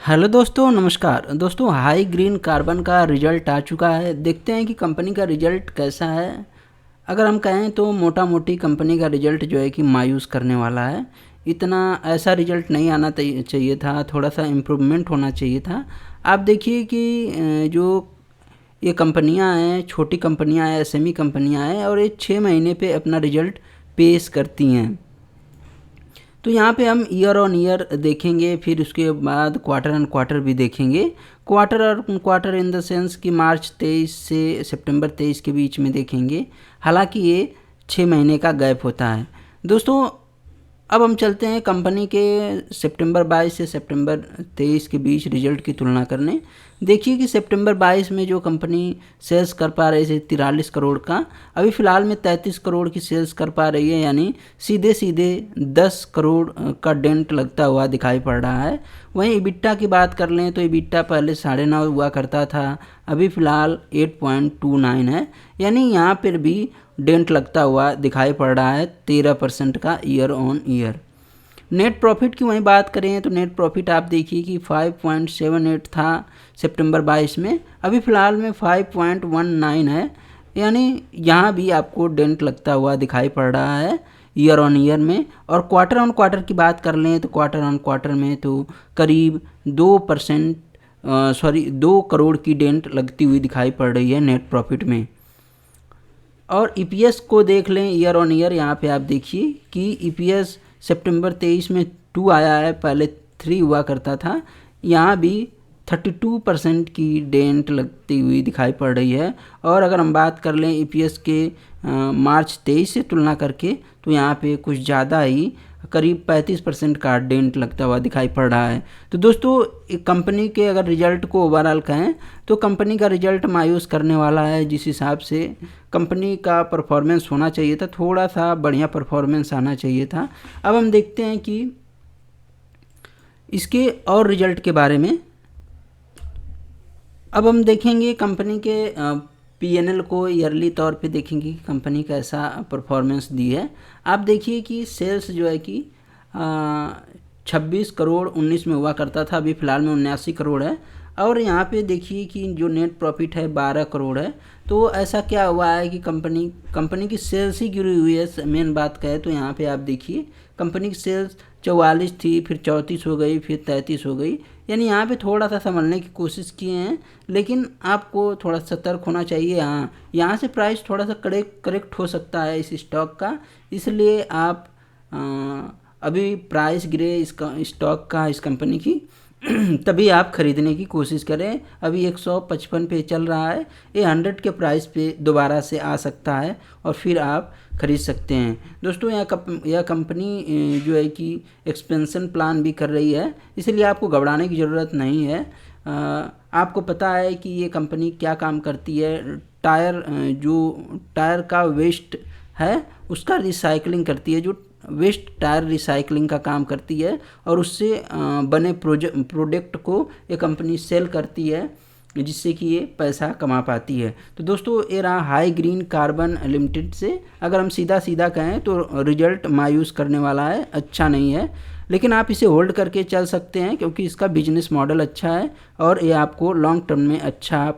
Hello दोस्तों, नमस्कार दोस्तों। हाई ग्रीन कार्बन का रिजल्ट आ चुका है। देखते हैं कि कंपनी का रिजल्ट कैसा है। अगर हम कहें तो मोटा मोटी कंपनी का रिजल्ट जो है कि मायूस करने वाला है। इतना ऐसा रिजल्ट नहीं आना चाहिए था, थोड़ा सा इम्प्रूवमेंट होना चाहिए था। आप देखिए कि जो ये कंपनियां हैं, छोटी कंपनियां हैं, एसएमई कंपनियां हैं और ये 6 महीने पे अपना रिजल्ट पेश करती हैं। तो यहाँ पे हम ईयर ऑन ईयर देखेंगे, फिर उसके बाद क्वार्टर ऑन क्वार्टर भी देखेंगे। क्वार्टर और क्वार्टर इन द सेंस कि मार्च 23 से सितंबर 23 के बीच में देखेंगे। हालांकि ये 6 महीने का गैप होता है। दोस्तों अब हम चलते हैं कंपनी के सितंबर 22 से सितंबर 23 के बीच रिजल्ट की तुलना करने। देखिए कि सितंबर 22 में जो कंपनी सेल्स कर पा रही है 43 करोड़ का, अभी फ़िलहाल में 33 करोड़ की सेल्स कर पा रही है, यानी सीधे सीधे 10 करोड़ का डेंट लगता हुआ दिखाई पड़ रहा है। वहीं इबिट्टा की बात कर लें तो इबिट्टा पहले 9.5 हुआ करता था, अभी फ़िलहाल 8.29 है, यानी यहाँ पर भी डेंट लगता हुआ दिखाई पड़ रहा है 13% का year on year. Net profit की वहीं बात करें तो नेट प्रॉफिट आप देखिए कि 5.78 था सितंबर 22 में, अभी फ़िलहाल में 5.19 है, यानी यहाँ भी आपको डेंट लगता हुआ दिखाई पड़ रहा है ईयर ऑन ईयर में। और क्वार्टर ऑन क्वार्टर की बात कर लें तो क्वार्टर ऑन क्वार्टर में तो करीब 2 करोड़ की डेंट लगती हुई दिखाई पड़ रही है नेट प्रॉफिट में। और ईपीएस को देख लें ईयर ऑन ईयर, यहाँ पे आप देखिए कि ईपीएस सितंबर 23 में 2 आया है, पहले 3 हुआ करता था। यहाँ भी 32% की डेंट लगती हुई दिखाई पड़ रही है। और अगर हम बात कर लें ईपीएस के मार्च 23 से तुलना करके तो यहाँ पे कुछ ज़्यादा ही करीब 35% का डेंट लगता हुआ दिखाई पड़ रहा है। तो दोस्तों कंपनी के अगर रिजल्ट को ओवरऑल कहें तो कंपनी का रिजल्ट मायूस करने वाला है। जिस हिसाब से कंपनी का परफॉर्मेंस होना चाहिए था, थोड़ा सा बढ़िया परफॉर्मेंस आना चाहिए था। अब हम देखते हैं कि इसके और रिजल्ट के बारे में। अब हम देखेंगे कंपनी के पीएनएल को ईयरली तौर पे देखेंगे कि कंपनी कैसा परफॉर्मेंस दी है। आप देखिए कि सेल्स जो है कि 26 करोड़ 19 में हुआ करता था, अभी फ़िलहाल में 79 करोड़ है। और यहाँ पे देखिए कि जो नेट प्रॉफिट है 12 करोड़ है। तो ऐसा क्या हुआ है कि कंपनी की सेल्स ही गिरी हुई है। मेन बात कहे तो यहाँ पे आप देखिए कंपनी की सेल्स 44 थी, फिर 34 हो गई, फिर 33 हो गई, यानी यहाँ पे थोड़ा सा संभलने की कोशिश किए हैं, लेकिन आपको थोड़ा सतर्क होना चाहिए। हाँ, यहाँ से प्राइस थोड़ा सा करेक्ट हो सकता है इस स्टॉक का, इसलिए आप अभी प्राइस गिरे इसका स्टॉक का, इस कंपनी की तभी आप ख़रीदने की कोशिश करें। अभी 155 पे चल रहा है, ये 100 के प्राइस पे दोबारा से आ सकता है और फिर आप ख़रीद सकते हैं। दोस्तों यह कंपनी जो है कि एक्सपेंशन प्लान भी कर रही है, इसलिए आपको घबराने की ज़रूरत नहीं है। आपको पता है कि ये कंपनी क्या काम करती है। जो टायर का वेस्ट है उसका रिसाइकलिंग करती है, जो वेस्ट टायर रिसाइकलिंग का काम करती है और उससे बने प्रोडक्ट को ये कंपनी सेल करती है, जिससे कि ये पैसा कमा पाती है। तो दोस्तों ये रहा हाई ग्रीन कार्बन लिमिटेड से। अगर हम सीधा कहें तो रिजल्ट मायूस करने वाला है, अच्छा नहीं है, लेकिन आप इसे होल्ड करके चल सकते हैं क्योंकि इसका बिजनेस मॉडल अच्छा है और ये आपको लॉन्ग टर्म में अच्छा